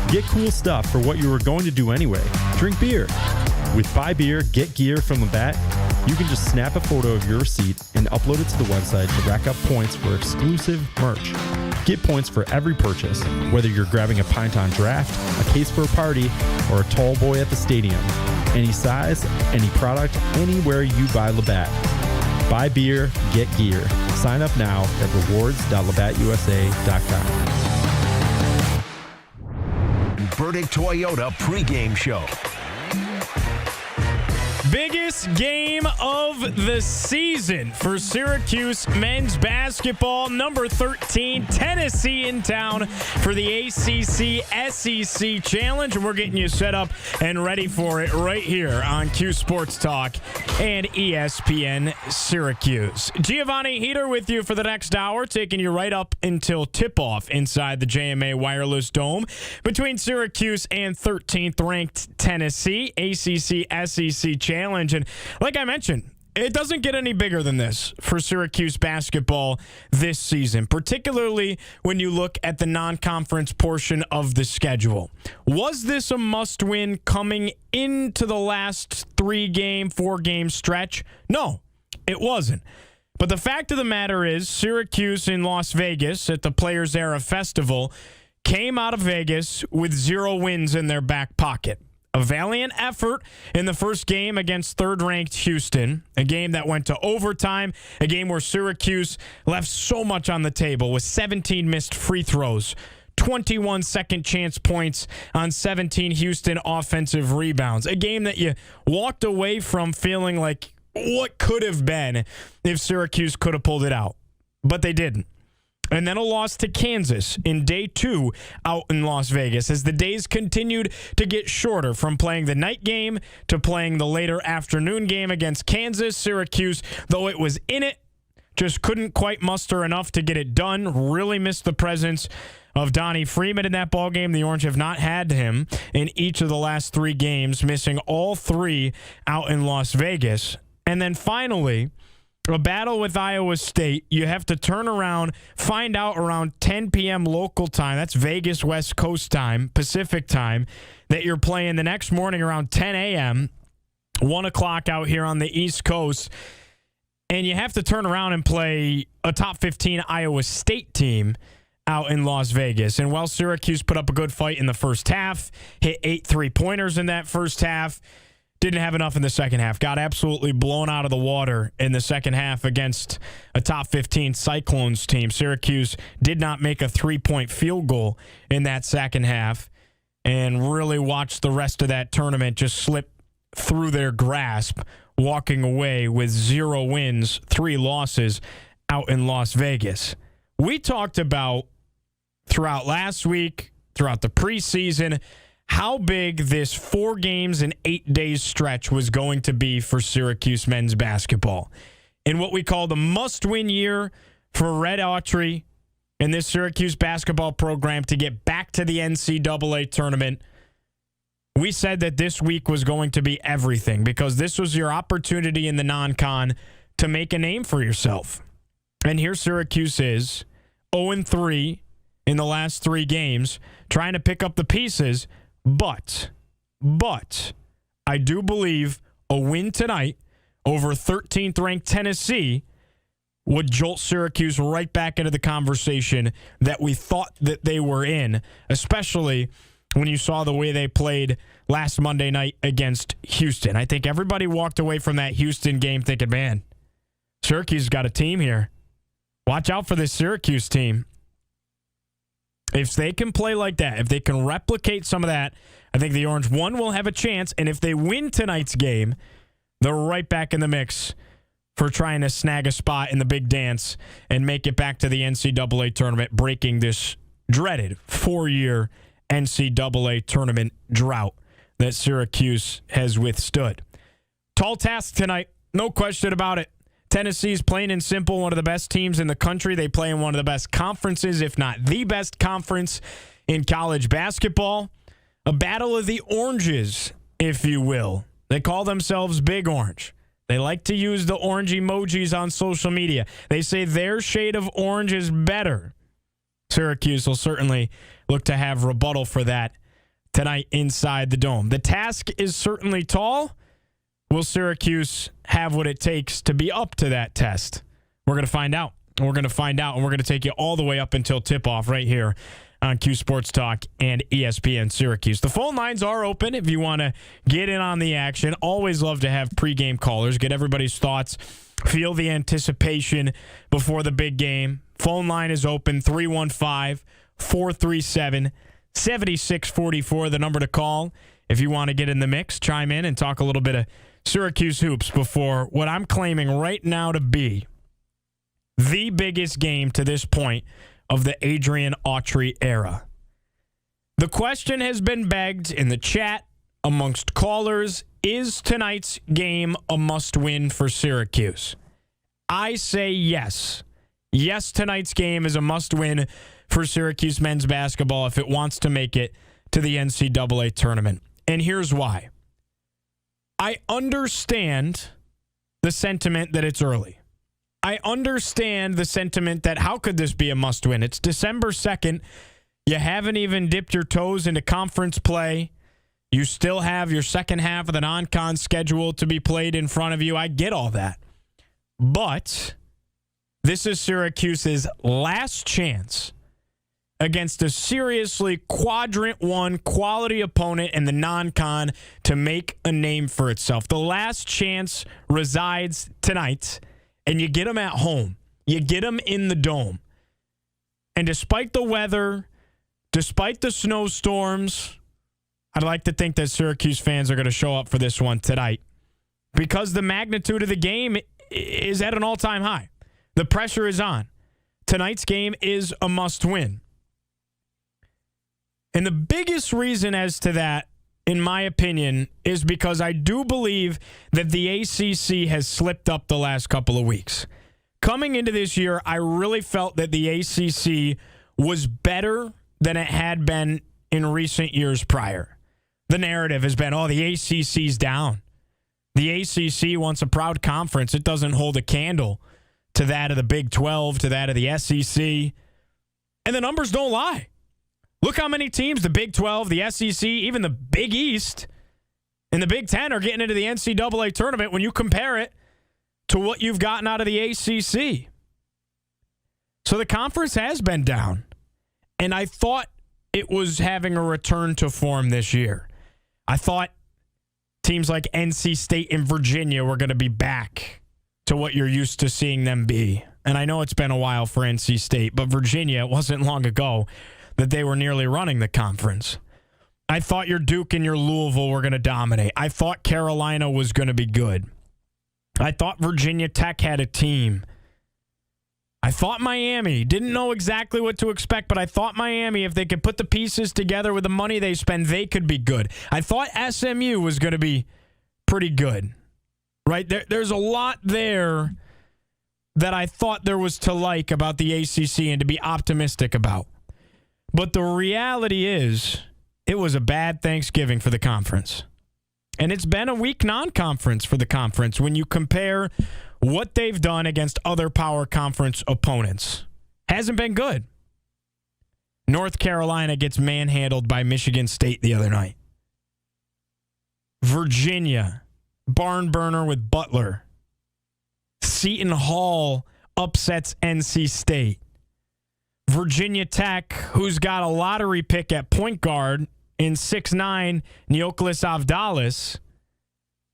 Get cool stuff for what you were going to do anyway. Drink beer. With Buy Beer, Get Gear from Labatt, you can just snap a photo of your receipt and upload it to the website to rack up points for exclusive merch. Get points for every purchase, whether you're grabbing a pint on draft, a case for a party, or a tall boy at the stadium. Any size, any product, anywhere you buy Labatt. Buy beer, get gear. Sign up now at rewards.labattusa.com. Burdick Toyota pregame show. Biggest game of the season for Syracuse men's basketball. Number 13, Tennessee in town for the ACC SEC Challenge. And we're getting you set up and ready for it right here on Cuse Sports Talk and ESPN Syracuse. Giovanni Heater with you for the next hour, taking you right up until tip-off inside the JMA Wireless Dome between Syracuse and 13th ranked Tennessee ACC SEC Challenge. And like I mentioned, it doesn't get any bigger than this for Syracuse basketball this season, particularly when you look at the non-conference portion of the schedule. Was this a must-win coming into the last 4-game stretch? No, it wasn't. But the fact of the matter is, Syracuse in Las Vegas at the Players Era Festival came out of Vegas with 0 wins in their back pocket. A valiant effort in the first game against third-ranked Houston, a game that went to overtime, a game where Syracuse left so much on the table with 17 missed free throws, 21 second-chance points on 17 Houston offensive rebounds, a game that you walked away from feeling like what could have been if Syracuse could have pulled it out, but they didn't. And then a loss to Kansas in day 2 out in Las Vegas as the days continued to get shorter from playing the night game to playing the later afternoon game against Kansas. Syracuse, though it was in it, just couldn't quite muster enough to get it done. Really missed the presence of Donnie Freeman in that ballgame. The Orange have not had him in each of the last 3 games, missing all 3 out in Las Vegas. And then finally, a battle with Iowa State. You have to turn around, find out around 10 p.m. local time. That's Vegas West Coast time, Pacific time, that you're playing the next morning around 10 a.m., 1 o'clock out here on the East Coast. And you have to turn around and play a top 15 Iowa State team out in Las Vegas. And while Syracuse put up a good fight in the first half, hit 8 3-pointers in that first half, didn't have enough in the second half. Got absolutely blown out of the water in the second half against a top 15 Cyclones team. Syracuse did not make a 3-point field goal in that second half and really watched the rest of that tournament just slip through their grasp, walking away with 0 wins, 3 losses out in Las Vegas. We talked about throughout last week, throughout the preseason, how big this 4 games and 8 days stretch was going to be for Syracuse men's basketball. In what we call the must-win year for Red Autry and this Syracuse basketball program to get back to the NCAA tournament, we said that this week was going to be everything because this was your opportunity in the non-con to make a name for yourself. And here Syracuse is, 0-3 in the last 3 games, trying to pick up the pieces. But I do believe a win tonight over 13th ranked Tennessee would jolt Syracuse right back into the conversation that we thought that they were in, especially when you saw the way they played last Monday night against Houston. I think everybody walked away from that Houston game thinking, man, Syracuse has got a team here. Watch out for this Syracuse team. If they can play like that, if they can replicate some of that, I think the Orange, one, will have a chance. And if they win tonight's game, they're right back in the mix for trying to snag a spot in the big dance and make it back to the NCAA tournament, breaking this dreaded 4-year NCAA tournament drought that Syracuse has withstood. Tall task tonight, no question about it. Tennessee's plain and simple one of the best teams in the country. They play in one of the best conferences, if not the best conference in college basketball. A battle of the oranges, if you will. They call themselves Big Orange. They like to use the orange emojis on social media. They say their shade of orange is better. Syracuse will certainly look to have rebuttal for that tonight inside the Dome. The task is certainly tall. Will Syracuse have what it takes to be up to that test? We're going to find out. And we're going to take you all the way up until tip-off right here on Cuse Sports Talk and ESPN Syracuse. The phone lines are open if you want to get in on the action. Always love to have pregame callers, get everybody's thoughts, feel the anticipation before the big game. Phone line is open, 315-437-7644, the number to call if you want to get in the mix, chime in, and talk a little bit of Syracuse hoops before what I'm claiming right now to be the biggest game to this point of the Adrian Autry era. The question has been begged in the chat amongst callers, is tonight's game a must-win for Syracuse? I say yes. Yes, tonight's game is a must-win for Syracuse men's basketball if it wants to make it to the NCAA tournament. And here's why. I understand the sentiment that it's early. I understand the sentiment that how could this be a must-win? It's December 2nd. You haven't even dipped your toes into conference play. You still have your second half of the non-con schedule to be played in front of you. I get all that. But this is Syracuse's last chance against a seriously quadrant one quality opponent in the non-con to make a name for itself. The last chance resides tonight, and you get them at home. You get them in the Dome. And despite the weather, despite the snowstorms, I'd like to think that Syracuse fans are going to show up for this one tonight because the magnitude of the game is at an all-time high. The pressure is on. Tonight's game is a must-win. And the biggest reason as to that, in my opinion, is because I do believe that the ACC has slipped up the last couple of weeks. Coming into this year, I really felt that the ACC was better than it had been in recent years prior. The narrative has been, the ACC's down. The ACC, once a proud conference, it doesn't hold a candle to that of the Big 12, to that of the SEC. And the numbers don't lie. Look how many teams, the Big 12, the SEC, even the Big East, and the Big 10 are getting into the NCAA tournament when you compare it to what you've gotten out of the ACC. So the conference has been down. And I thought it was having a return to form this year. I thought teams like NC State and Virginia were going to be back to what you're used to seeing them be. And I know it's been a while for NC State, but Virginia, it wasn't long ago that they were nearly running the conference. I thought your Duke and your Louisville were going to dominate. I thought Carolina was going to be good. I thought Virginia Tech had a team. I thought Miami, didn't know exactly what to expect, but I thought Miami, if they could put the pieces together with the money they spend, they could be good. I thought SMU was going to be pretty good. Right? There's a lot there that I thought there was to like about the ACC and to be optimistic about. But the reality is, it was a bad Thanksgiving for the conference. And it's been a weak non-conference for the conference when you compare what they've done against other power conference opponents. Hasn't been good. North Carolina gets manhandled by Michigan State the other night. Virginia, barn burner with Butler. Seton Hall upsets NC State. Virginia Tech, who's got a lottery pick at point guard in 6'9", Neokulis Avdalis,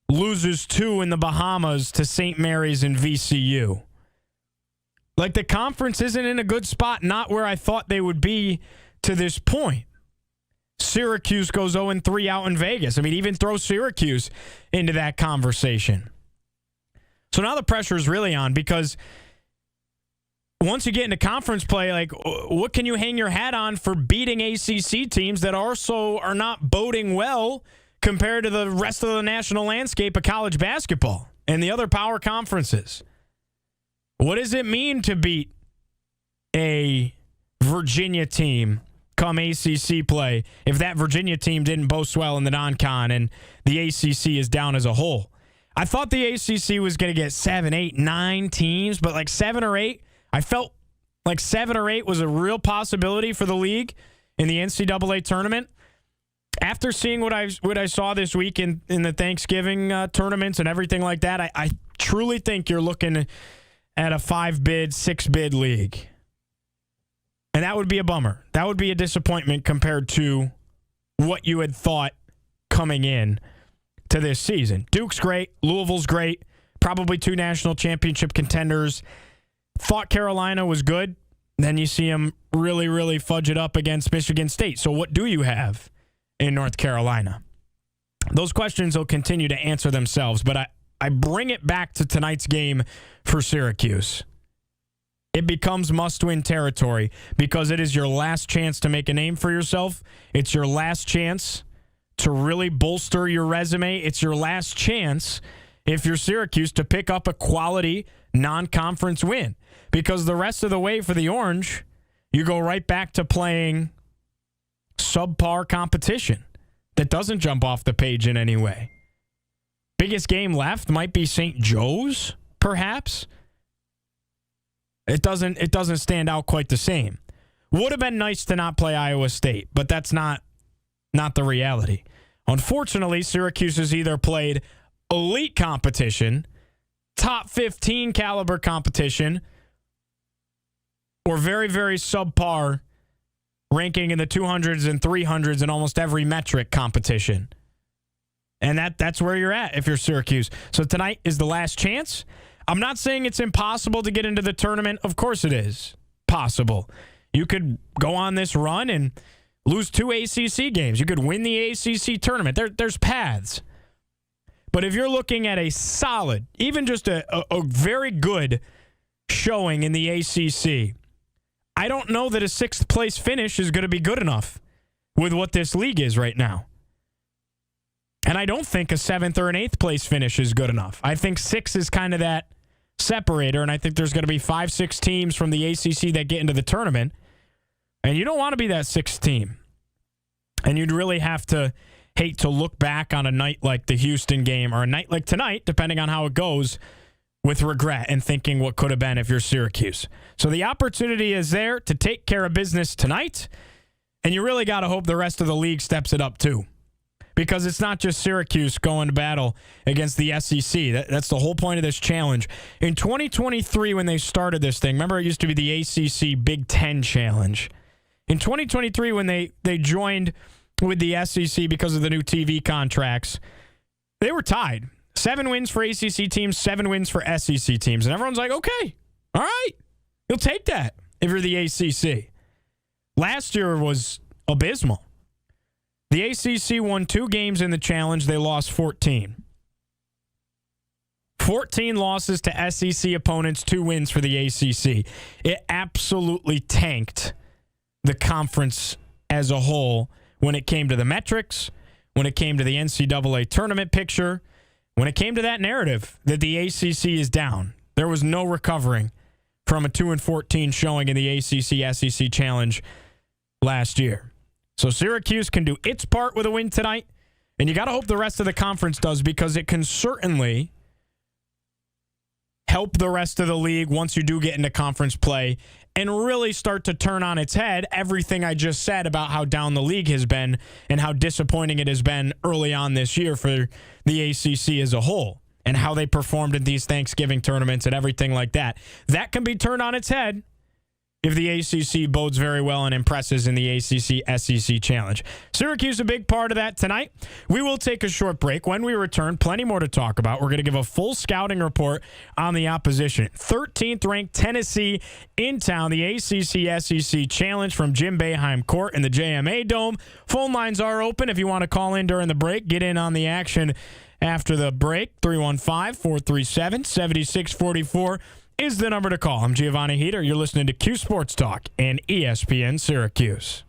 loses 2 in the Bahamas to St. Mary's and VCU. Like, the conference isn't in a good spot, not where I thought they would be to this point. Syracuse goes 0-3 out in Vegas. I mean, even throw Syracuse into that conversation. So now the pressure is really on because once you get into conference play, like, what can you hang your hat on for beating ACC teams that also are not boding well compared to the rest of the national landscape of college basketball and the other power conferences? What does it mean to beat a Virginia team come ACC play if that Virginia team didn't boast well in the non-con and the ACC is down as a whole? I thought the ACC was going to get 7, 8, 9 teams, but like 7 or 8, I felt like 7 or 8 was a real possibility for the league in the NCAA tournament. after seeing what I saw this week in the Thanksgiving tournaments and everything like that, I truly think you're looking at a 5-bid, 6-bid league. And that would be a bummer. That would be a disappointment compared to what you had thought coming in to this season. Duke's great. Louisville's great. Probably 2 national championship contenders. Thought Carolina was good. Then you see them really, really fudge it up against Michigan State. So what do you have in North Carolina? Those questions will continue to answer themselves, but I bring it back to tonight's game for Syracuse. It becomes must-win territory because it is your last chance to make a name for yourself. It's your last chance to really bolster your resume. It's your last chance, if you're Syracuse, to pick up a quality non-conference win. Because the rest of the way for the Orange, you go right back to playing subpar competition that doesn't jump off the page in any way. Biggest game left might be St. Joe's, perhaps. It doesn't stand out quite the same. Would have been nice to not play Iowa State, but that's not the reality. Unfortunately, Syracuse has either played elite competition, top 15 caliber competition, or very, very subpar ranking in the 200s and 300s in almost every metric competition. And that's where you're at if you're Syracuse. So tonight is the last chance. I'm not saying it's impossible to get into the tournament. Of course it is possible. You could go on this run and lose 2 ACC games. You could win the ACC tournament. There's paths. But if you're looking at a solid, even just a very good showing in the ACC, I don't know that a 6th place finish is going to be good enough with what this league is right now. And I don't think a 7th or an 8th place finish is good enough. I think 6 is kind of that separator, and I think there's going to be 5-6 teams from the ACC that get into the tournament, and you don't want to be that 6th team. And you'd really have to hate to look back on a night like the Houston game or a night like tonight, depending on how it goes, with regret and thinking what could have been if you're Syracuse. So the opportunity is there to take care of business tonight, and you really got to hope the rest of the league steps it up too. Because it's not just Syracuse going to battle against the SEC. That's the whole point of this challenge. In 2023, when they started this thing, remember it used to be the ACC Big Ten Challenge. In 2023, when they joined with the SEC because of the new TV contracts, they were tied. 7 wins for ACC teams, 7 wins for SEC teams. And everyone's like, okay, all right, you'll take that if you're the ACC. Last year was abysmal. The ACC won 2 games in the challenge. They lost 14. 14 losses to SEC opponents, 2 wins for the ACC. It absolutely tanked the conference as a whole when it came to the metrics, when it came to the NCAA tournament picture, when it came to that narrative that the ACC is down. There was no recovering from a 2-14 showing in the ACC-SEC challenge last year. So Syracuse can do its part with a win tonight, and you got to hope the rest of the conference does, because it can certainly help the rest of the league once you do get into conference play and really start to turn on its head everything I just said about how down the league has been and how disappointing it has been early on this year for the ACC as a whole and how they performed in these Thanksgiving tournaments and everything like that. That can be turned on its head if the ACC bodes very well and impresses in the ACC-SEC Challenge. Syracuse a big part of that tonight. We will take a short break. When we return, plenty more to talk about. We're going to give a full scouting report on the opposition. 13th ranked Tennessee in town, the ACC-SEC Challenge from Jim Boeheim Court in the JMA Dome. Phone lines are open if you want to call in during the break. Get in on the action after the break. 315-437-7644. is the number to call. I'm Giovanni Heater. You're listening to Cuse Sports Talk and ESPN Syracuse.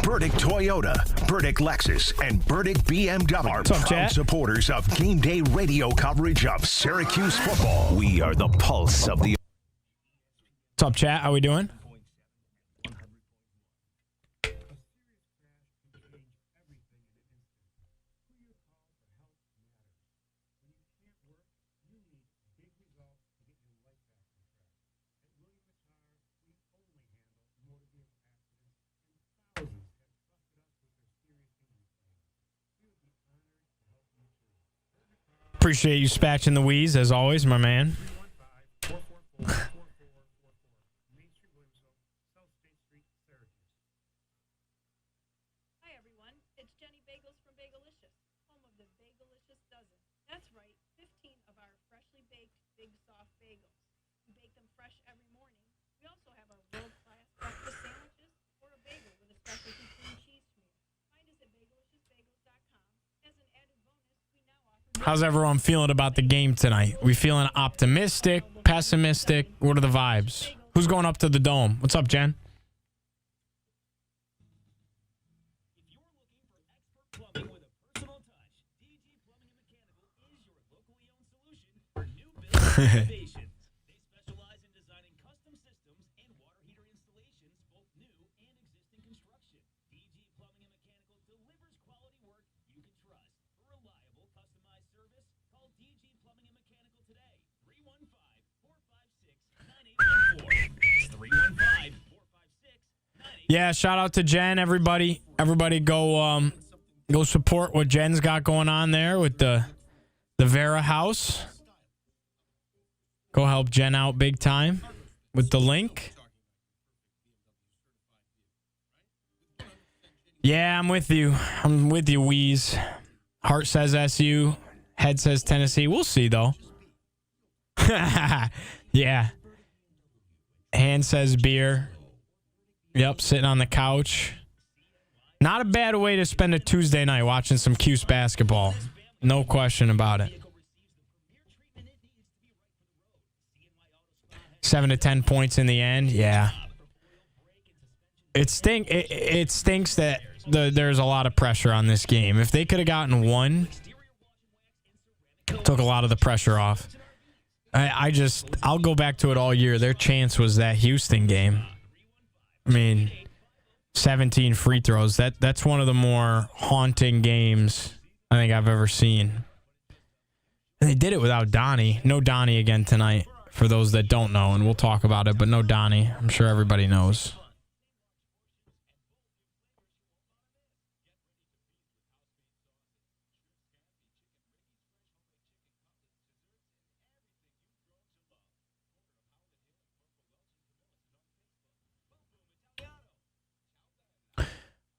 Burdick Toyota, Burdick Lexus, and Burdick BMW are proud supporters of Game Day radio coverage of Syracuse football. We are the pulse of the... What's up, chat? How we doing? Appreciate you spatching the wheeze, as always, my man. How's everyone feeling about the game tonight? We feeling optimistic, pessimistic? What are the vibes? Who's going up to the Dome? What's up, Jen? Yeah, shout out to Jen, everybody. Everybody go support what Jen's got going on there with the Vera house. Go help Jen out big time with the link. Yeah, I'm with you. I'm with you, Wheeze. Heart says SU. Head says Tennessee. We'll see, though. Yeah. Hand says beer. Yep, sitting on the couch. Not a bad way to spend a Tuesday night watching some Cuse basketball. No question about it. 7 to 10 points in the end. Yeah. It stinks that there's a lot of pressure on this game. If they could have gotten one, took a lot of the pressure off. I'll go back to it all year. Their chance was that Houston game. I mean, 17 free throws. That's one of the more haunting games I think I've ever seen. And they did it without Donnie. No Donnie again tonight, for those that don't know, and we'll talk about it, but no Donnie. I'm sure everybody knows.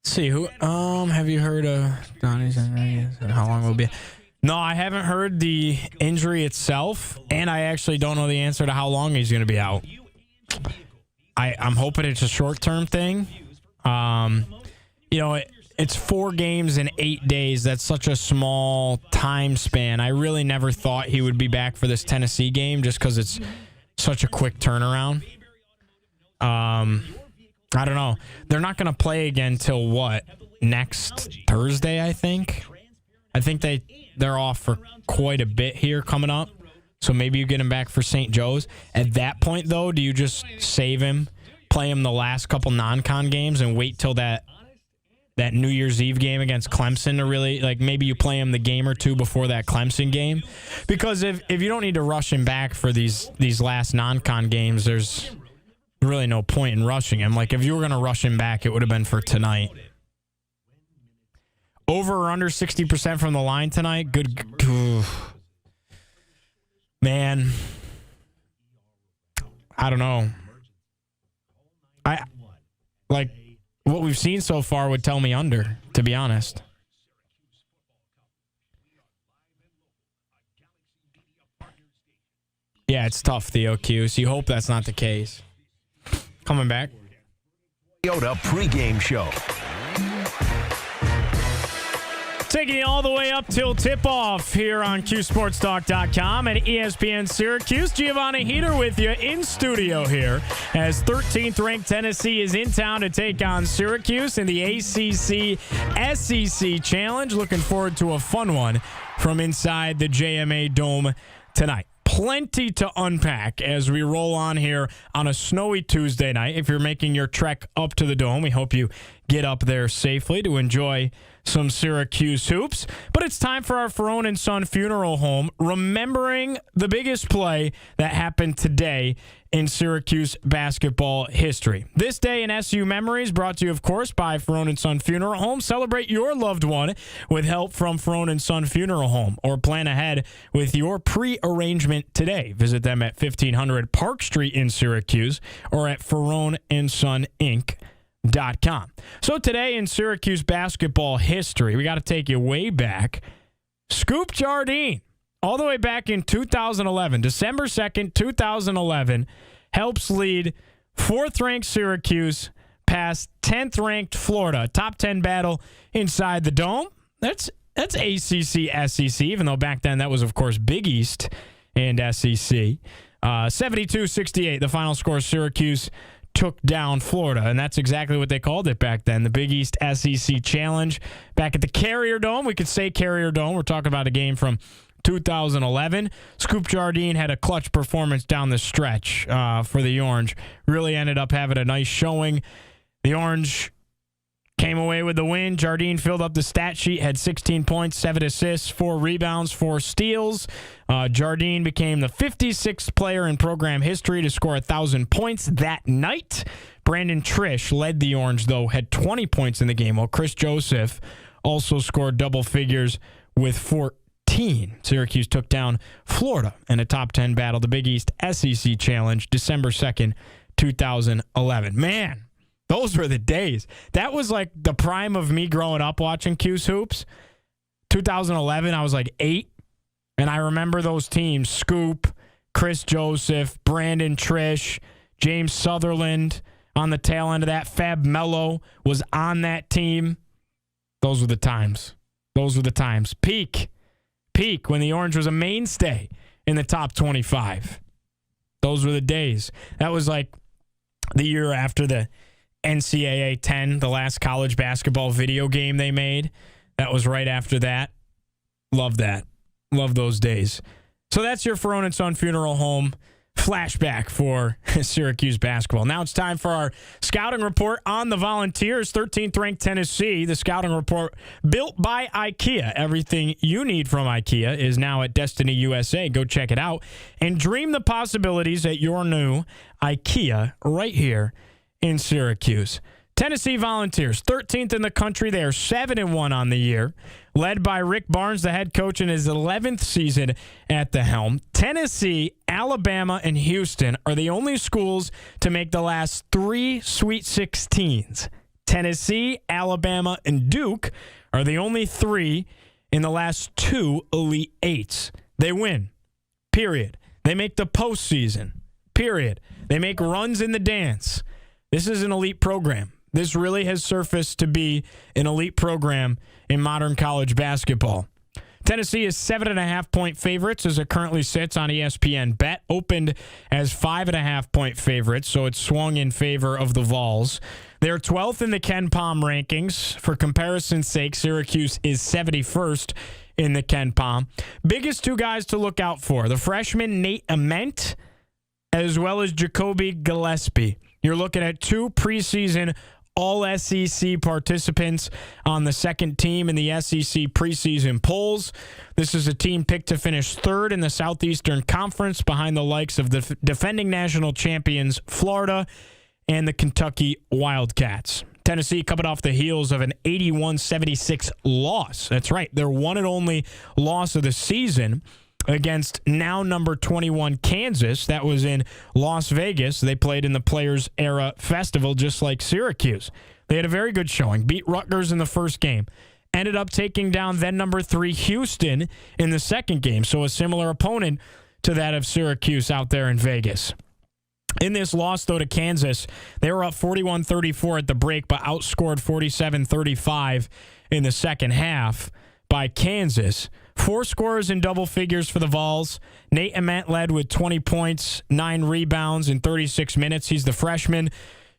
See who have you heard of Donnie's injury and how long it will be? No, I haven't heard the injury itself, and I actually don't know the answer to how long he's going to be out. I'm hoping it's a short-term thing. It's 4 games in 8 days. That's such a small time span. I really never thought he would be back for this Tennessee game just because it's such a quick turnaround. I don't know. They're not going to play again till what? Next Thursday, I think. I think they're off for quite a bit here coming up. So maybe you get him back for St. Joe's. At that point, though, do you just save him, play him the last couple non-con games, and wait till that New Year's Eve game against Clemson to really, maybe you play him the game or two before that Clemson game? Because if you don't need to rush him back for these last non-con games, there's really no point in rushing him. If you were going to rush him back, it would have been for tonight. Over or under 60% from the line tonight? Good. Man. I don't know. What we've seen so far would tell me under, to be honest. Yeah, it's tough, Theo Cuse. You hope that's not the case. Coming back. Toyota pregame show. Taking you all the way up till tip-off here on QSportsTalk.com and ESPN Syracuse. Giovanni Heater with you in studio here as 13th-ranked Tennessee is in town to take on Syracuse in the ACC SEC Challenge. Looking forward to a fun one from inside the JMA Dome tonight. Plenty to unpack as we roll on here on a snowy Tuesday night. If you're making your trek up to the Dome, we hope you get up there safely to enjoy some Syracuse hoops. But it's time for our Ferone & Son Funeral Home, remembering the biggest play that happened today in Syracuse basketball history. This day in SU memories brought to you, of course, by Ferone & Son Funeral Home. Celebrate your loved one with help from Ferone & Son Funeral Home, or plan ahead with your pre-arrangement today. Visit them at 1500 Park Street in Syracuse or at FeroneandSonInc.com. So today in Syracuse basketball history, we got to take you way back. Scoop Jardine, all the way back in 2011, December 2nd, 2011, helps lead 4th-ranked Syracuse past 10th-ranked Florida. Top 10 battle inside the Dome. That's ACC, SEC, even though back then that was, of course, Big East and SEC. 72-68, the final score. Syracuse took down Florida, and that's exactly what they called it back then, the Big East SEC Challenge. Back at the Carrier Dome, we could say Carrier Dome. We're talking about a game from 2011. Scoop Jardine had a clutch performance down the stretch for the Orange. Really ended up having a nice showing. The Orange came away with the win. Jardine filled up the stat sheet, had 16 points, 7 assists, 4 rebounds, 4 steals. Jardine became the 56th player in program history to score 1,000 points that night. Brandon Trish led the Orange, though, had 20 points in the game, while Chris Joseph also scored double figures with 14. Syracuse took down Florida in a top 10 battle, the Big East SEC Challenge, December 2nd, 2011. Man, those were the days. That was like the prime of me growing up watching Cuse hoops. 2011, I was like 8. And I remember those teams, Scoop, Chris Joseph, Brandon Trish, James Sutherland on the tail end of that. Fab Mello was on that team. Those were the times. Those were the times. Peak when the Orange was a mainstay in the top 25. Those were the days. That was like the year after the NCAA 10, the last college basketball video game they made. That was right after that. Love that. Love those days. So that's your Ferone & Son Funeral Home flashback for Syracuse basketball. Now it's time for our scouting report on the Volunteers. 13th ranked Tennessee. The scouting report built by IKEA. Everything you need from IKEA is now at Destiny USA. Go check it out and dream the possibilities at your new IKEA right here in Syracuse. Tennessee Volunteers, 13th in the country. They are 7-1 on the year, led by Rick Barnes, the head coach in his 11th season at the helm. Tennessee, Alabama, and Houston are the only schools to make the last 3 Sweet 16s. Tennessee, Alabama, and Duke are the only 3 in the last 2 Elite Eights. They win, period. They make the postseason, period. They make runs in the dance. This is an elite program. This really has surfaced to be an elite program in modern college basketball. Tennessee is 7.5-point favorites as it currently sits on ESPN Bet. Opened as 5.5-point favorites, so it's swung in favor of the Vols. They're 12th in the Ken Pom rankings. For comparison's sake, Syracuse is 71st in the Ken Pom. Biggest 2 guys to look out for, the freshman Nate Ament as well as Jacoby Gillespie. You're looking at 2 preseason All-SEC participants on the second team in the SEC preseason polls. This is a team picked to finish 3rd in the Southeastern Conference behind the likes of the defending national champions Florida and the Kentucky Wildcats. Tennessee coming off the heels of an 81-76 loss. That's right, their one and only loss of the season against now number 21 Kansas. That was in Las Vegas. They played in the Players Era Festival just like Syracuse. They had a very good showing. Beat Rutgers in the first game. Ended up taking down then number 3 Houston in the second game. So a similar opponent to that of Syracuse out there in Vegas. In this loss, though, to Kansas, they were up 41-34 at the break, but outscored 47-35 in the second half by Kansas. 4 scorers in double figures for the Vols. Nate Ament led with 20 points, 9 rebounds in 36 minutes. He's the freshman.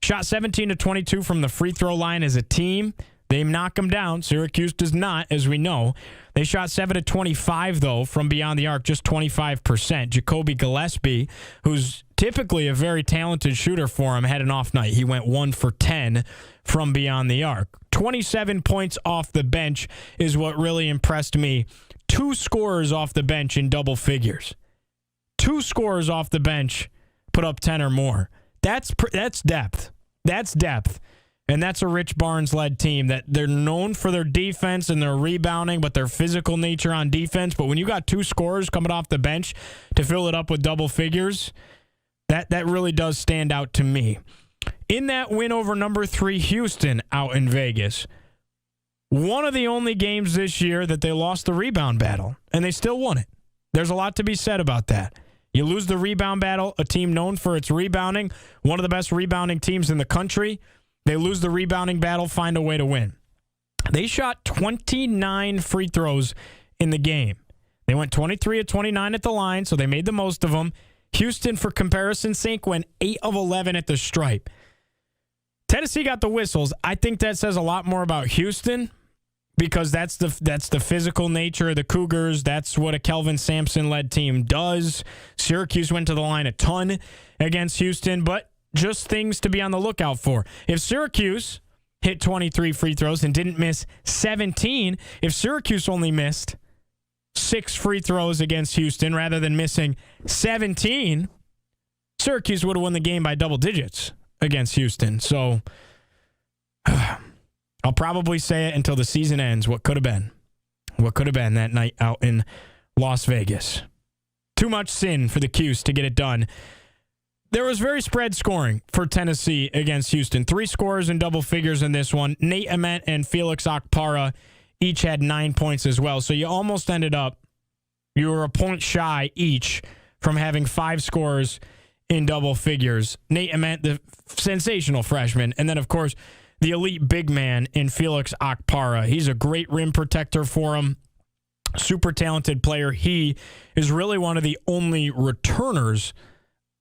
Shot 17-22 from the free throw line as a team. They knock him down. Syracuse does not, as we know. They shot 7-25, though, from beyond the arc, just 25%. Jacoby Gillespie, who's typically a very talented shooter for him, had an off night. He went 1 for 10 from beyond the arc. 27 points off the bench is what really impressed me. 2 scorers off the bench in double figures. 2 scorers off the bench put up 10 or more. That's depth. That's depth. And that's a Rich Barnes-led team that they're known for their defense and their rebounding, but their physical nature on defense. But when you got 2 scorers coming off the bench to fill it up with double figures, that really does stand out to me. In that win over number 3 Houston out in Vegas, one of the only games this year that they lost the rebound battle, and they still won it. There's a lot to be said about that. You lose the rebound battle, a team known for its rebounding, one of the best rebounding teams in the country. They lose the rebounding battle, find a way to win. They shot 29 free throws in the game. They went 23 of 29 at the line, so they made the most of them. Houston, for comparison's sake, went 8 of 11 at the stripe. Tennessee got the whistles. I think that says a lot more about Houston because that's the physical nature of the Cougars. That's what a Kelvin Sampson-led team does. Syracuse went to the line a ton against Houston, but just things to be on the lookout for. If Syracuse hit 23 free throws and didn't miss 17, if Syracuse only missed 6 free throws against Houston rather than missing 17, Syracuse would have won the game by double digits against Houston. So I'll probably say it until the season ends. What could have been? What could have been that night out in Las Vegas? Too much sin for the Cuse to get it done. There was very spread scoring for Tennessee against Houston. 3 scorers in double figures in this one. Nate Ament and Felix Okpara each had 9 points as well. So you almost ended up, you were a point shy each from having 5 scorers in double figures. Nate Ament, the sensational freshman. And then, of course, the elite big man in Felix Okpara. He's a great rim protector for him. Super talented player. He is really one of the only returners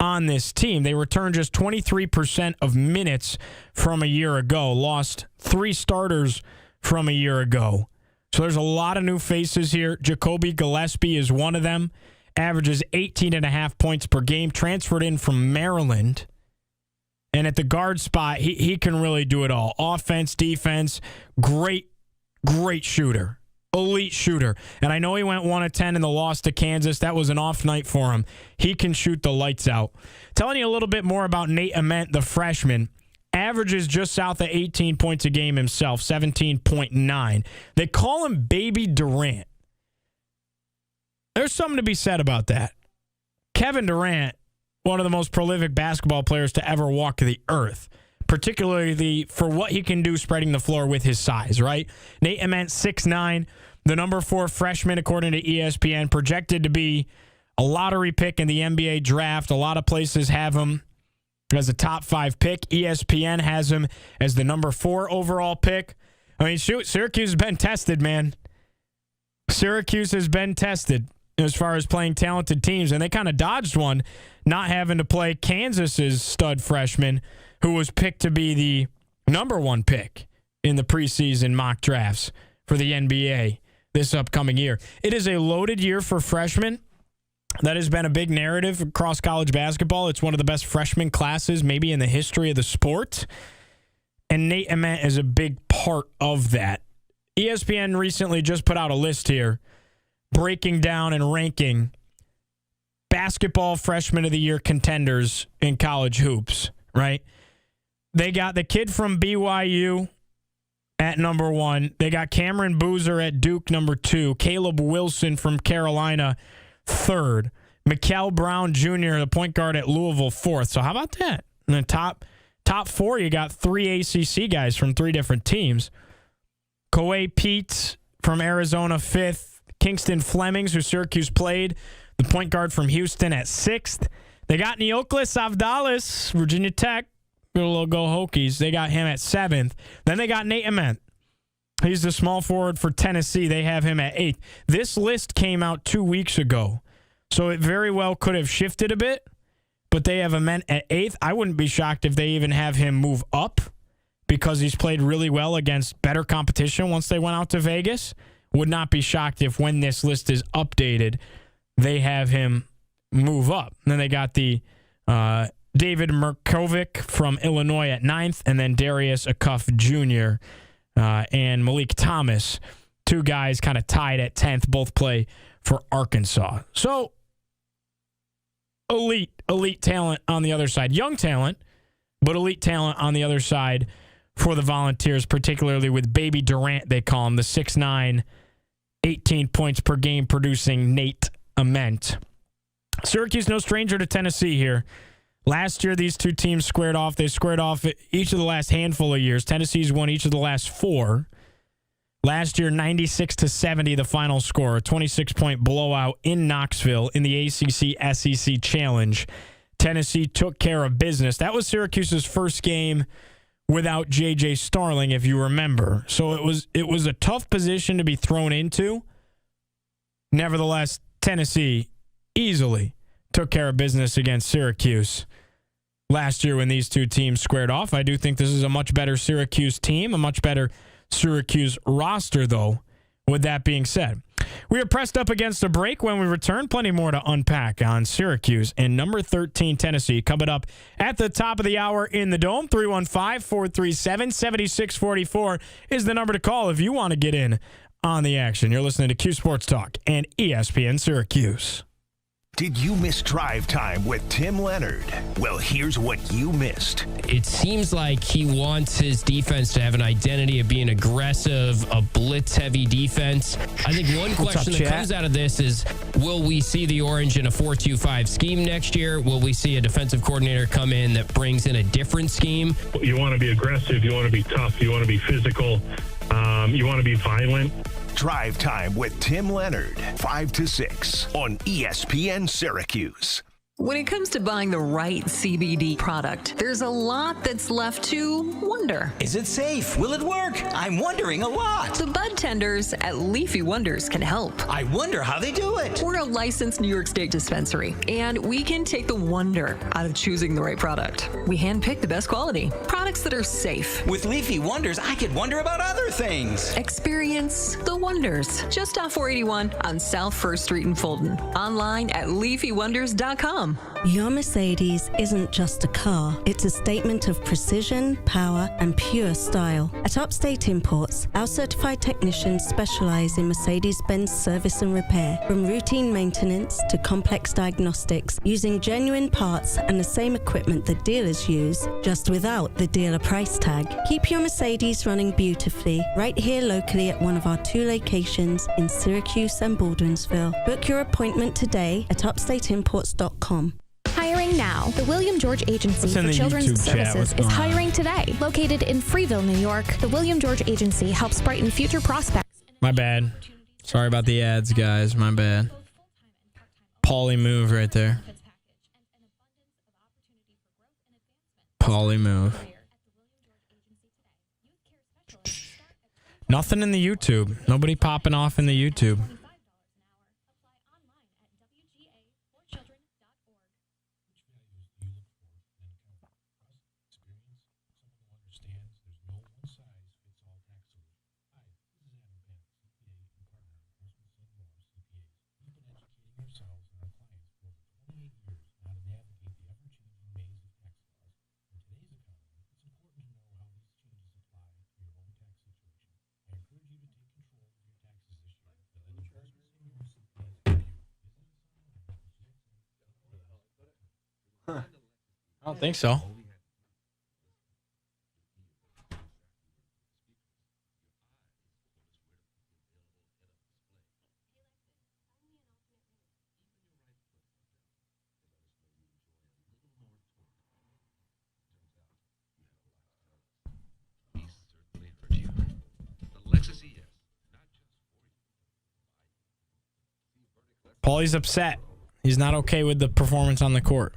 on this team. They returned just 23% of minutes from a year ago. Lost 3 starters from a year ago. So there's a lot of new faces here. Jacoby Gillespie is one of them. Averages 18.5 points per game. Transferred in from Maryland. And at the guard spot, he can really do it all. Offense, defense, great shooter. Elite shooter. And I know he went 1 of 10 in the loss to Kansas. That was an off night for him. He can shoot the lights out. Telling you a little bit more about Nate Ament, the freshman. Averages just south of 18 points a game himself, 17.9. They call him Baby Durant. There's something to be said about that. Kevin Durant, one of the most prolific basketball players to ever walk the earth, particularly for what he can do spreading the floor with his size, right? Nate Ament, 6'9", the number 4 freshman, according to ESPN, projected to be a lottery pick in the NBA draft. A lot of places have him as a top 5 pick. ESPN has him as the number 4 overall pick. I mean, shoot, Syracuse has been tested, man. Syracuse has been tested as far as playing talented teams, and they kind of dodged one, not having to play Kansas's stud freshman, who was picked to be the number 1 pick in the preseason mock drafts for the NBA this upcoming year. It is a loaded year for freshmen. That has been a big narrative across college basketball. It's one of the best freshman classes maybe in the history of the sport. And Nate Ament is a big part of that. ESPN recently just put out a list here breaking down and ranking basketball freshman of the year contenders in college hoops, right? They got the kid from BYU at number 1. They got Cameron Boozer at Duke, number 2. Caleb Wilson from Carolina, 3rd. Mikal Brown Jr., the point guard at Louisville, 4th. So how about that? In the top 4, you got 3 ACC guys from 3 different teams. Koei Pete from Arizona, 5th. Kingston Flemings, who Syracuse played, the point guard from Houston, at 6th. They got Neoklis Avdalis, Virginia Tech. Go Hokies. They got him at 7th. Then they got Nate Ament. He's the small forward for Tennessee. They have him at 8th. This list came out 2 weeks ago, so it very well could have shifted a bit, but they have Ament at 8th. I wouldn't be shocked if they even have him move up because he's played really well against better competition once they went out to Vegas. Would not be shocked if when this list is updated, they have him move up. And then they got the David Murkovic from Illinois at 9th, and then Darius Akuff Jr. And Malik Thomas, two guys kind of tied at 10th, both play for Arkansas. So, elite talent on the other side. Young talent, but elite talent on the other side for the Volunteers, particularly with Baby Durant, they call him, the 6'9", 18 points per game producing Nate Ament. Syracuse no stranger to Tennessee here. Last year, these two teams squared off. They squared off each of the last handful of years. Tennessee's won each of the last 4. Last year, 96-70, the final score. A 26-point blowout in Knoxville in the ACC-SEC Challenge. Tennessee took care of business. That was Syracuse's first game without J.J. Starling, if you remember. So it was a tough position to be thrown into. Nevertheless, Tennessee easily took care of business against Syracuse last year when these two teams squared off. I do think this is a much better Syracuse team, a much better Syracuse roster, though, with that being said. We are pressed up against a break. When we return, plenty more to unpack on Syracuse and number 13 Tennessee. Coming up at the top of the hour in the Dome, 315-437-7644 is the number to call if you want to get in on the action. You're listening to Cuse Sports Talk and ESPN Syracuse. Did you miss Drive Time with Tim Leonard? Well, here's what you missed. It seems like he wants his defense to have an identity of being aggressive, a blitz-heavy defense. I think one question that comes out of this is, will we see the Orange in a 4-2-5 scheme next year? Will we see a defensive coordinator come in that brings in a different scheme? You want to be aggressive. You want to be tough. You want to be physical. You want to be violent. Drive Time with Tim Leonard, 5 to 6 on ESPN Syracuse. When it comes to buying the right CBD product, there's a lot that's left to wonder. Is it safe? Will it work? I'm wondering a lot. The bud tenders at Leafy Wonders can help. I wonder how they do it. We're a licensed New York State dispensary, and we can take the wonder out of choosing the right product. We handpick the best quality, products that are safe. With Leafy Wonders, I could wonder about other things. Experience the wonders. Just off 481 on South 1st Street in Fulton. Online at leafywonders.com. Your Mercedes isn't just a car. It's a statement of precision, power, and pure style. At Upstate Imports, our certified technicians specialize in Mercedes-Benz service and repair, from routine maintenance to complex diagnostics, using genuine parts and the same equipment that dealers use, just without the dealer price tag. Keep your Mercedes running beautifully right here locally at one of our 2 locations in Syracuse and Baldwinsville. Book your appointment today at upstateimports.com. Hiring now. The William George Agency for Children's YouTube Services is hiring today. Located in Freeville, New York, the William George Agency helps brighten future prospects. My bad. Sorry about the ads, guys. My bad. Pauly move right there. Pauly move. Nothing in the YouTube. Nobody popping off in the YouTube. I don't think so. Paulie's upset. He's not okay with the performance on the court.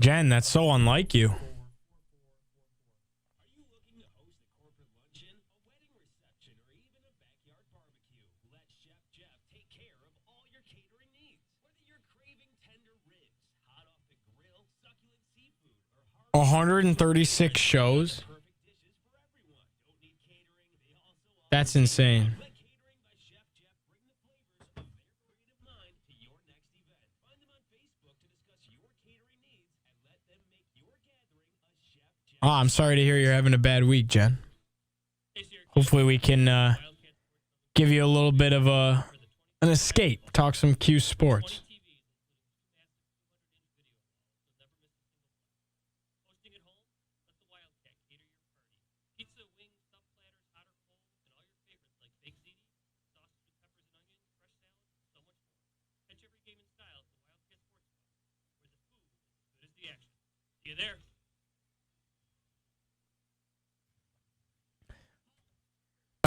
Jen, that's so unlike you. 136 shows? That's insane. Oh, I'm sorry to hear you're having a bad week, Jen. Hopefully we can give you a little bit of an escape. Talk some Cuse sports.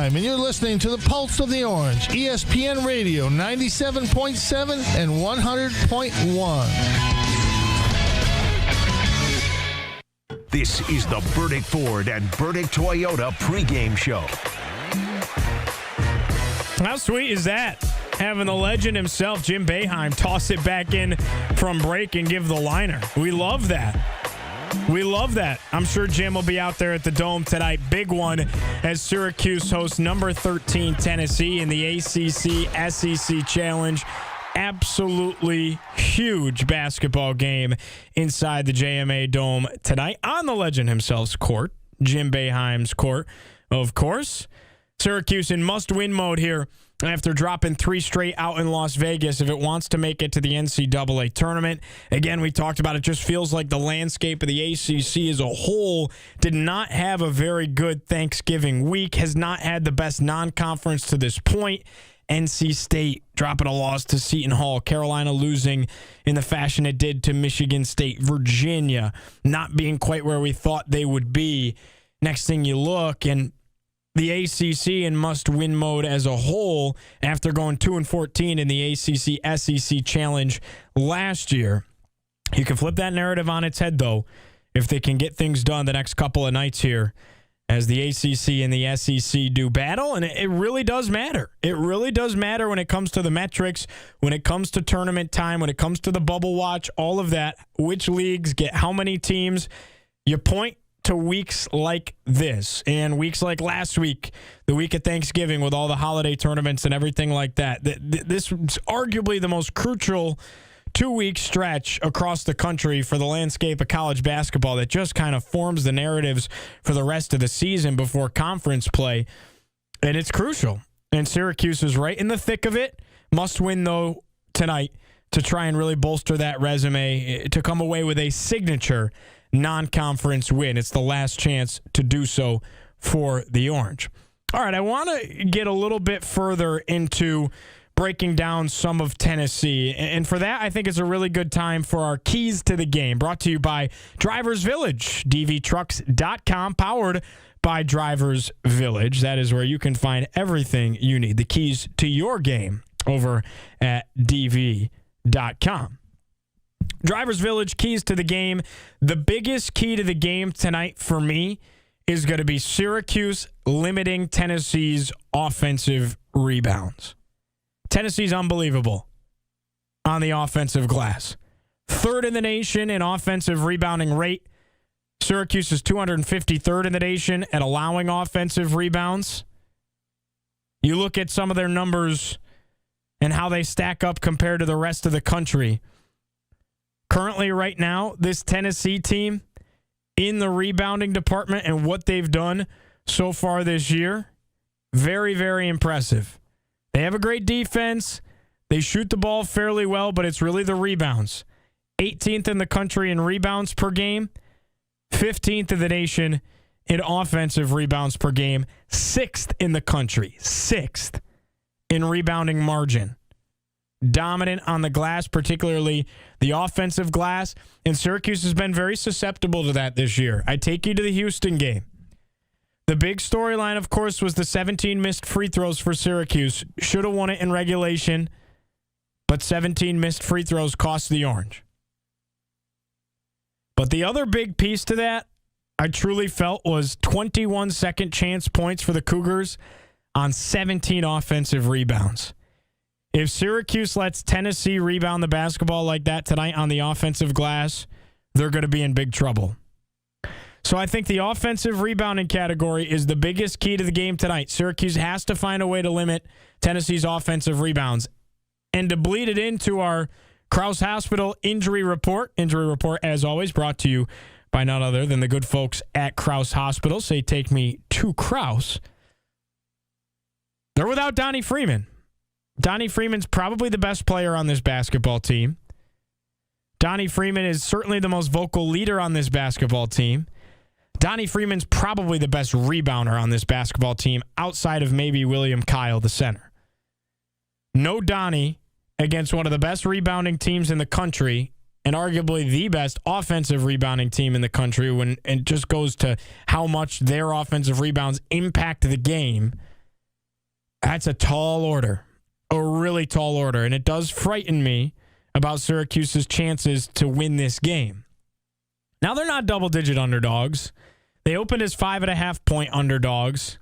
And you're listening to the Pulse of the Orange, ESPN Radio 97.7 and 100.1. This is the Burdick Ford and Burdick Toyota pregame show. How sweet is that? Having the legend himself, Jim Boeheim, toss it back in from break and give the liner. We love that. We love that. I'm sure Jim will be out there at the Dome tonight. Big one as Syracuse hosts number 13 Tennessee in the ACC-SEC Challenge. Absolutely huge basketball game inside the JMA Dome tonight on the legend himself's court, Jim Boeheim's court, of course. Syracuse in must-win mode here after dropping 3 straight out in Las Vegas if it wants to make it to the NCAA tournament. Again, we talked about it. Just feels like the landscape of the ACC as a whole did not have a very good Thanksgiving week, has not had the best non-conference to this point. NC State dropping a loss to Seton Hall. Carolina losing in the fashion it did to Michigan State. Virginia not being quite where we thought they would be. Next thing you look, and the ACC in must-win mode as a whole after going 2-14 in the ACC-SEC Challenge last year. You can flip that narrative on its head, though, if they can get things done the next couple of nights here as the ACC and the SEC do battle, and it really does matter. It really does matter when it comes to the metrics, when it comes to tournament time, when it comes to the bubble watch, all of that, which leagues get how many teams. You point to weeks like this and weeks like last week, the week of Thanksgiving with all the holiday tournaments and everything like that. This is arguably the most crucial 2-week stretch across the country for the landscape of college basketball that just kind of forms the narratives for the rest of the season before conference play. And it's crucial. And Syracuse is right in the thick of it. Must win, though, tonight to try and really bolster that resume, to come away with a signature non-conference win. It's the last chance to do so for the Orange. All right, I want to get a little bit further into breaking down some of Tennessee. And for that, I think it's a really good time for our Keys to the Game, brought to you by Drivers Village, dvtrucks.com, powered by Drivers Village. That is where you can find everything you need, the keys to your game over at dv.com. Drivers Village, keys to the game. The biggest key to the game tonight for me is going to be Syracuse limiting Tennessee's offensive rebounds. Tennessee's unbelievable on the offensive glass. 3rd in the nation in offensive rebounding rate. Syracuse is 253rd in the nation at allowing offensive rebounds. You look at some of their numbers and how they stack up compared to the rest of the country. Currently, right now, this Tennessee team in the rebounding department and what they've done so far this year, very, very impressive. They have a great defense. They shoot the ball fairly well, but it's really the rebounds. 18th in the country in rebounds per game, 15th in the nation in offensive rebounds per game, 6th in the country, 6th in rebounding margin. Dominant on the glass, particularly the offensive glass, and Syracuse has been very susceptible to that this year. I take you to the Houston game. The big storyline, of course, was the 17 missed free throws for Syracuse. Should have won it in regulation, but 17 missed free throws cost the Orange. But the other big piece to that, I truly felt, was 21 second chance points for the Cougars on 17 offensive rebounds. If Syracuse lets Tennessee rebound the basketball like that tonight on the offensive glass, they're going to be in big trouble. So I think the offensive rebounding category is the biggest key to the game tonight. Syracuse has to find a way to limit Tennessee's offensive rebounds. And to bleed it into our Krause Hospital injury report, as always, brought to you by none other than the good folks at Krause Hospital. Say, take me to Krause. They're without Donnie Freeman. Donnie Freeman's probably the best player on this basketball team. Donnie Freeman is certainly the most vocal leader on this basketball team. Donnie Freeman's probably the best rebounder on this basketball team outside of maybe William Kyle, the center. No Donnie against one of the best rebounding teams in the country and arguably the best offensive rebounding team in the country when it just goes to how much their offensive rebounds impact the game. That's a tall order, a really tall order, and it does frighten me about Syracuse's chances to win this game. Now, they're not double-digit underdogs. They opened as 5.5-point underdogs.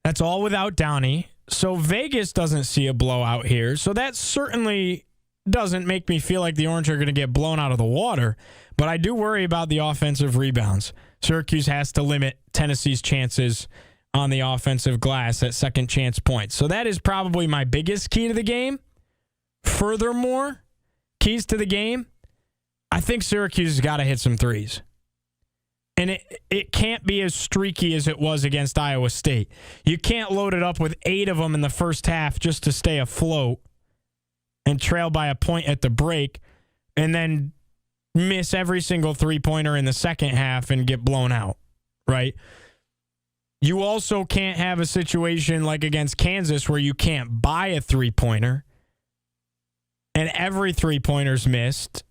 That's all without Donnie. So Vegas doesn't see a blowout here. So that certainly doesn't make me feel like the Orange are going to get blown out of the water. But I do worry about the offensive rebounds. Syracuse has to limit Tennessee's chances on the offensive glass at second chance points. So that is probably my biggest key to the game. Furthermore, keys to the game, I think Syracuse has got to hit some threes. And it can't be as streaky as it was against Iowa State. You can't load it up with 8 of them in the first half just to stay afloat and trail by a point at the break and then miss every single three-pointer in the second half and get blown out, right? You also can't have a situation like against Kansas where you can't buy a three-pointer and every three-pointer's missed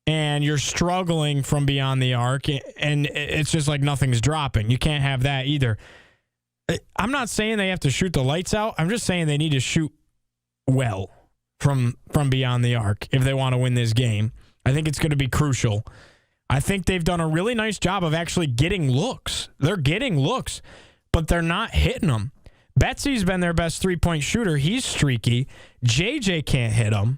and you're struggling from beyond the arc, and it's just like nothing's dropping. You can't have that either. I'm not saying they have to shoot the lights out. I'm just saying they need to shoot well from beyond the arc if they want to win this game. I think it's going to be crucial. I think they've done a really nice job of actually getting looks. They're getting looks, but they're not hitting them. Betsy's been their best three-point shooter. He's streaky. JJ can't hit them.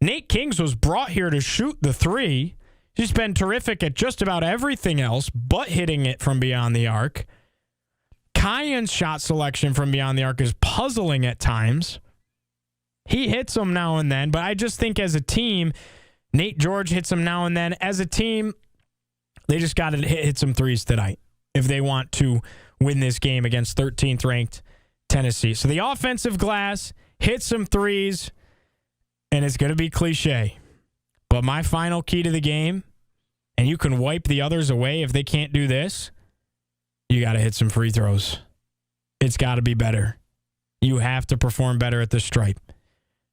Nate Kings was brought here to shoot the three. He's been terrific at just about everything else but hitting it from beyond the arc. Kyan's shot selection from beyond the arc is puzzling at times. He hits them now and then, but I just think as a team, Nate George hits them now and then. As a team, they just got to hit some threes tonight if they want to win this game against 13th ranked Tennessee. So the offensive glass, hit some threes, and it's going to be cliche. But my final key to the game, and you can wipe the others away if they can't do this, you got to hit some free throws. It's got to be better. You have to perform better at the stripe.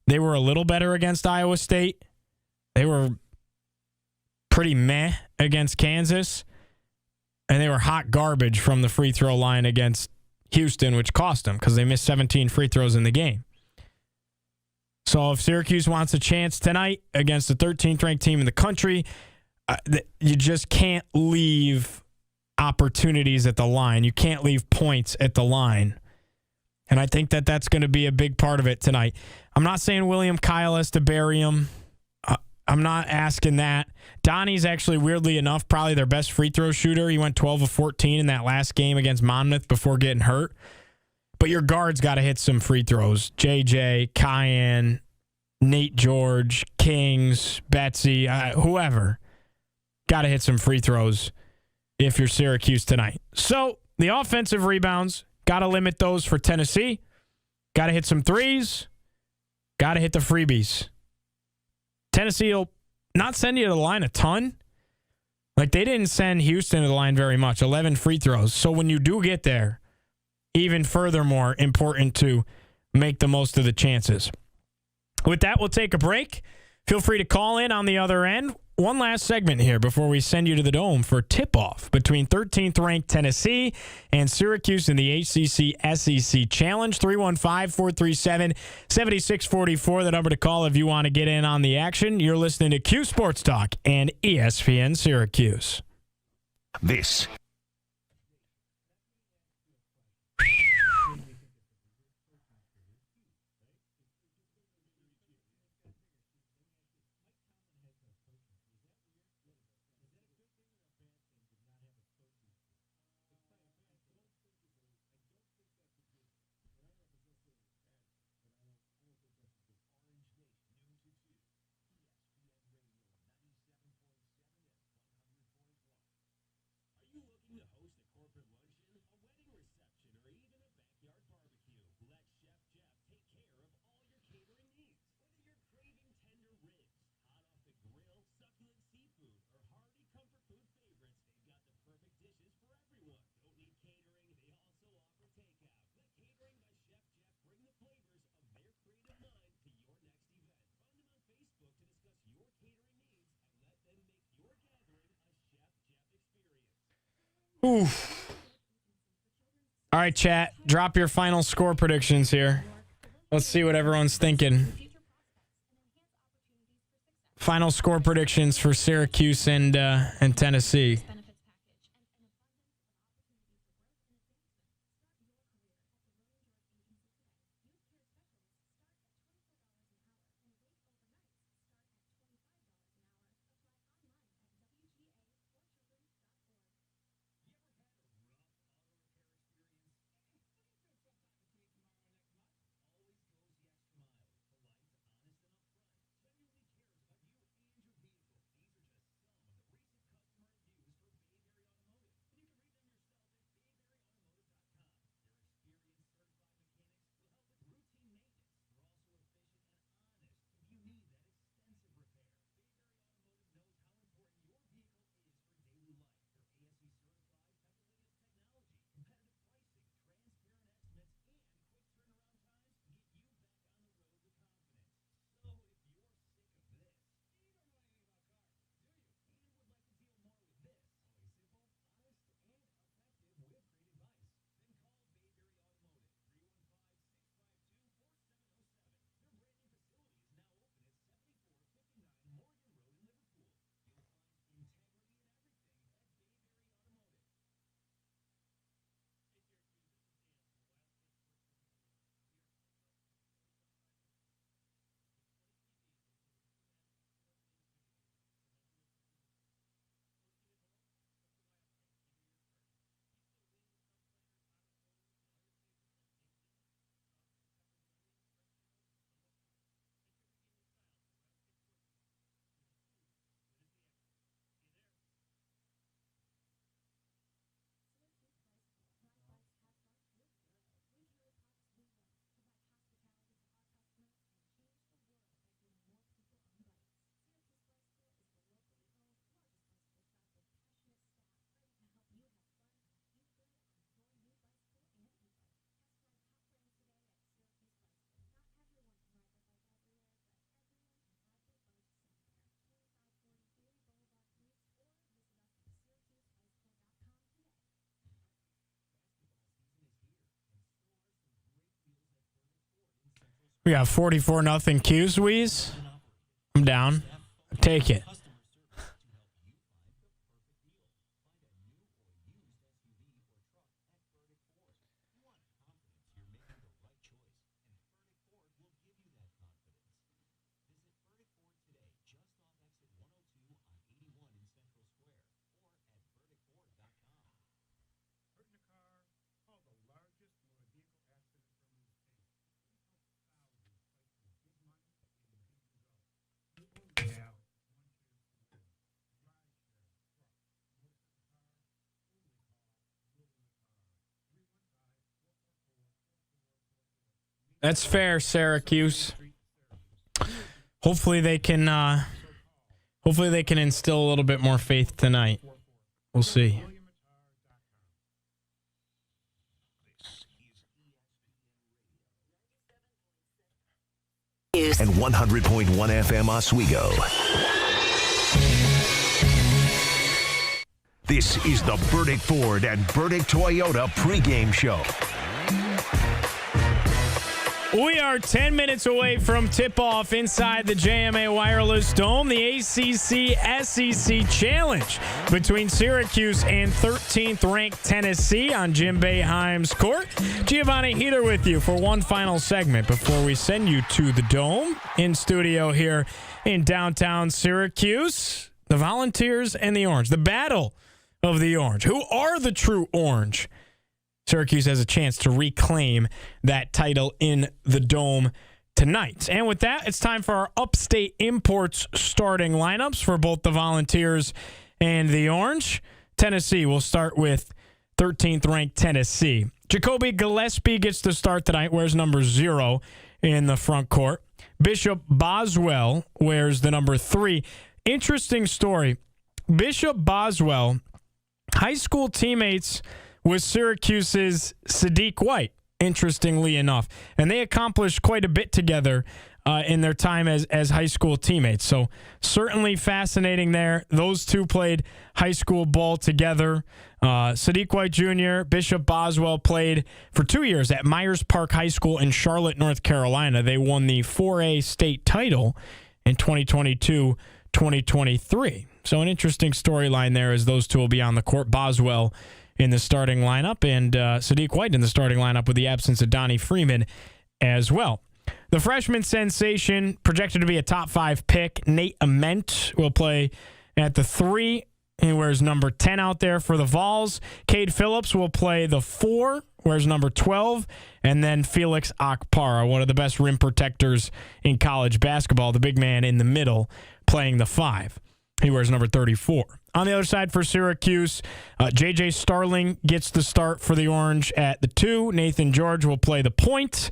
They were a little better against Iowa State. They were pretty meh against Kansas. And they were hot garbage from the free throw line against Houston, which cost them because they missed 17 free throws in the game. So if Syracuse wants a chance tonight against the 13th ranked team in the country, you just can't leave opportunities at the line. You can't leave points at the line. And I think that that's going to be a big part of it tonight. I'm not saying William Kyle has to bury him. I'm not asking that. Donnie's actually, weirdly enough, probably their best free throw shooter. He went 12 of 14 in that last game against Monmouth before getting hurt. But your guards got to hit some free throws. JJ, Kyan, Nate George, Kings, Betsy, whoever. Got to hit some free throws if you're Syracuse tonight. So the offensive rebounds, got to limit those for Tennessee. Got to hit some threes. Got to hit the freebies. Tennessee will not send you to the line a ton. Like, they didn't send Houston to the line very much, 11 free throws. So when you do get there, even furthermore important to make the most of the chances. With that, we'll take a break. Feel free to call in on the other end. One last segment here before we send you to the Dome for tip-off between 13th-ranked Tennessee and Syracuse in the ACC SEC Challenge. 315-437-7644, the number to call if you want to get in on the action. You're listening to Cuse Sports Talk and ESPN Syracuse. This Ooh. All right, chat. Drop your final score predictions here. Let's see what everyone's thinking. Final score predictions for Syracuse and Tennessee. We got 44-0 Cuse, Wheeze. I'm down. Take it. That's fair, Syracuse. Hopefully they can instill a little bit more faith tonight. We'll see. And 100.1 FM Oswego. This is the Burdick Ford and Burdick Toyota pregame show. We are 10 minutes away from tip-off inside the JMA Wireless Dome, the ACC-SEC Challenge between Syracuse and 13th-ranked Tennessee on Jim Boeheim's court. Giovanni Heater with you for one final segment before we send you to the Dome. In studio here in downtown Syracuse, the Volunteers and the Orange, the battle of the Orange. Who are the true Orange? Syracuse has a chance to reclaim that title in the Dome tonight. And with that, it's time for our Upstate Imports starting lineups for both the Volunteers and the Orange. Tennessee, we'll start with 13th-ranked Tennessee. Jacoby Gillespie gets the start tonight, wears number 0 in the front court. Bishop Boswell wears the number 3. Interesting story. Bishop Boswell, high school teammates with Syracuse's Sadiq White, interestingly enough. And they accomplished quite a bit together in their time as high school teammates. So certainly fascinating there. Those two played high school ball together. Sadiq White Jr., Bishop Boswell played for 2 years at Myers Park High School in Charlotte, North Carolina. They won the 4A state title in 2022-2023. So an interesting storyline there as those two will be on the court. Boswell in the starting lineup and Sadiq White in the starting lineup with the absence of Donnie Freeman as well. The freshman sensation projected to be a top 5 pick, Nate Ament, will play at the 3. He wears number 10 out there for the Vols. Cade Phillips will play the 4, wears number 12. And then Felix Akpara, one of the best rim protectors in college basketball, the big man in the middle, playing the 5. He wears number 34. On the other side for Syracuse, J.J. Starling gets the start for the Orange at the 2. Nathan George will play the point.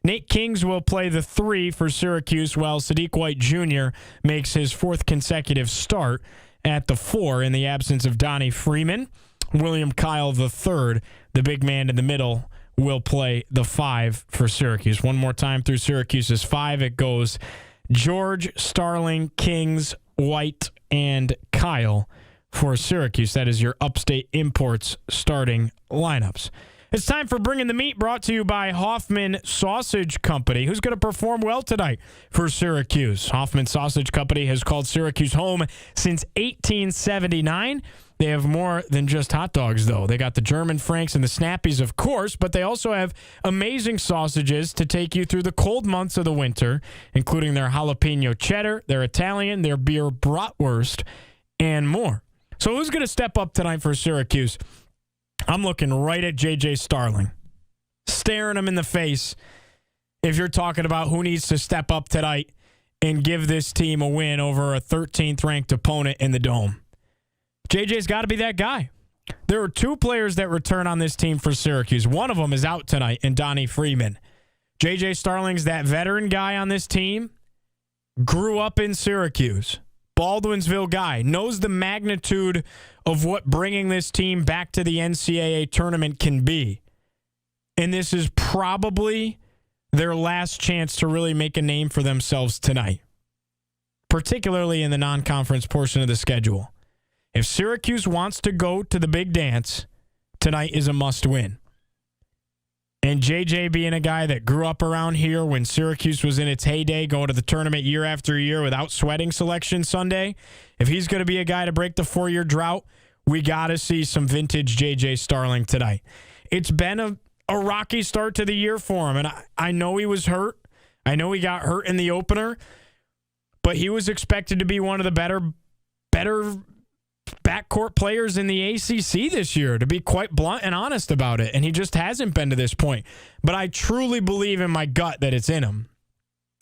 Nate Kings will play the 3 for Syracuse, while Sadiq White Jr. makes his 4th consecutive start at the 4 in the absence of Donnie Freeman. William Kyle III, the big man in the middle, will play the 5 for Syracuse. One more time through Syracuse's 5, it goes George, Starling, Kings, White, and Kyle for Syracuse. That is your Upstate Imports starting lineups. It's time for Bringing the Meat, brought to you by Hoffman Sausage Company, who's going to perform well tonight for Syracuse. Hoffman Sausage Company has called Syracuse home since 1879. They have more than just hot dogs, though. They got the German Franks and the Snappies, of course, but they also have amazing sausages to take you through the cold months of the winter, including their jalapeno cheddar, their Italian, their beer bratwurst, and more. So who's going to step up tonight for Syracuse? I'm looking right at J.J. Starling, staring him in the face if you're talking about who needs to step up tonight and give this team a win over a 13th-ranked opponent in the Dome. J.J.'s got to be that guy. There are 2 players that return on this team for Syracuse. One of them is out tonight in Donnie Freeman. J.J. Starling's that veteran guy on this team, grew up in Syracuse. Baldwinsville guy, knows the magnitude of what bringing this team back to the NCAA tournament can be. And this is probably their last chance to really make a name for themselves tonight, particularly in the non-conference portion of the schedule. If Syracuse wants to go to the big dance, tonight is a must-win. And JJ being a guy that grew up around here when Syracuse was in its heyday, going to the tournament year after year without sweating Selection Sunday, if he's going to be a guy to break the 4-year drought, we got to see some vintage JJ Starling tonight. It's been a rocky start to the year for him, and I know he was hurt. I know he got hurt in the opener, but he was expected to be one of the better backcourt players in the ACC this year, to be quite blunt and honest about it, and he just hasn't been to this point. But I truly believe in my gut that it's in him.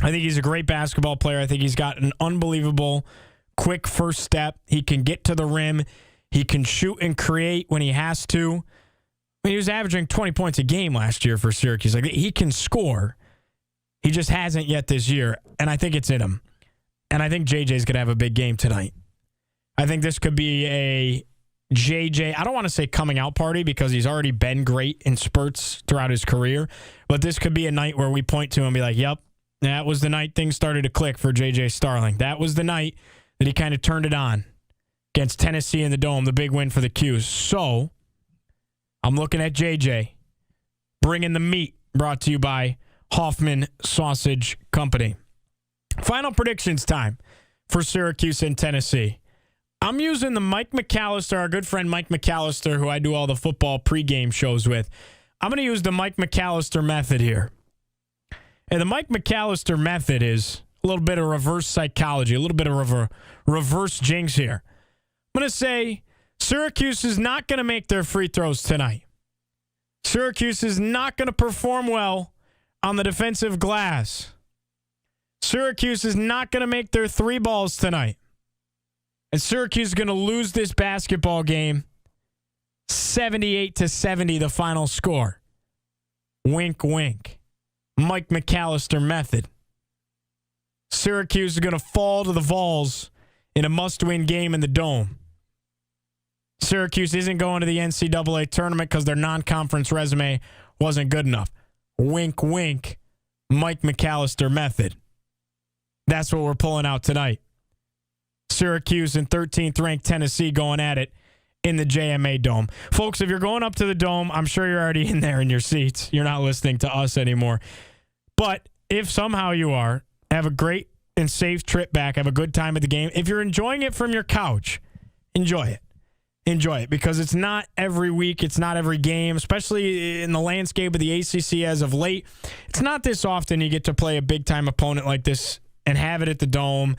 I think he's a great basketball player. I think he's got an unbelievable quick first step. He can get to the rim. He can shoot and create when he has to. I mean, he was averaging 20 points a game last year for Syracuse. Like, he can score. He just hasn't yet this year, and I think it's in him. And I think JJ's going to have a big game tonight. I think this could be a JJ, I don't want to say coming out party because he's already been great in spurts throughout his career, but this could be a night where we point to him and be like, yep, that was the night things started to click for JJ Starling. That was the night that he kind of turned it on against Tennessee in the Dome, the big win for the Cuse. So I'm looking at JJ, bringing the meat, brought to you by Hoffman Sausage Company. Final predictions time for Syracuse and Tennessee. I'm using the Mike McAllister, our good friend Mike McAllister, who I do all the football pregame shows with. I'm going to use the Mike McAllister method here. And the Mike McAllister method is a little bit of reverse psychology, a little bit of a reverse jinx here. I'm going to say Syracuse is not going to make their free throws tonight. Syracuse is not going to perform well on the defensive glass. Syracuse is not going to make their 3 balls tonight. And Syracuse is going to lose this basketball game 78-70, the final score. Wink, wink. Mike McAllister method. Syracuse is going to fall to the Vols in a must-win game in the Dome. Syracuse isn't going to the NCAA tournament because their non-conference resume wasn't good enough. Wink, wink. Mike McAllister method. That's what we're pulling out tonight. Syracuse and 13th-ranked Tennessee going at it in the JMA Dome. Folks, if you're going up to the Dome, I'm sure you're already in there in your seats. You're not listening to us anymore. But if somehow you are, have a great and safe trip back. Have a good time at the game. If you're enjoying it from your couch, enjoy it. Enjoy it, because it's not every week. It's not every game, especially in the landscape of the ACC as of late. It's not this often you get to play a big-time opponent like this and have it at the Dome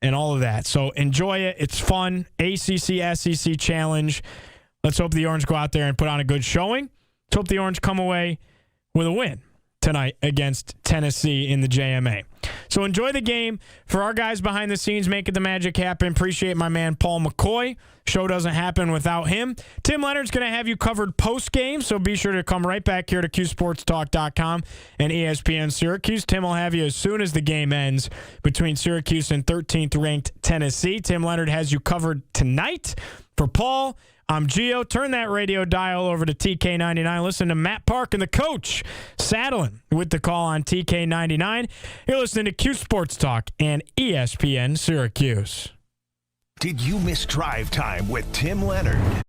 and all of that. So enjoy it. It's fun. ACC, SEC challenge. Let's hope the Orange go out there and put on a good showing. Let's hope the Orange come away with a win tonight against Tennessee in the JMA. So enjoy the game. For our guys behind the scenes making the magic happen, appreciate my man Paul McCoy. Show doesn't happen without him. Tim Leonard's going to have you covered post-game, so be sure to come right back here to CuseSportsTalk.com and ESPN Syracuse. Tim will have you as soon as the game ends between Syracuse and 13th-ranked Tennessee. Tim Leonard has you covered tonight. For Paul, I'm Gio. Turn that radio dial over to TK99. Listen to Matt Park and the coach saddling with the call on TK99. You're listening to Cuse Sports Talk and ESPN Syracuse. Did you miss Drive Time with Tim Leonard?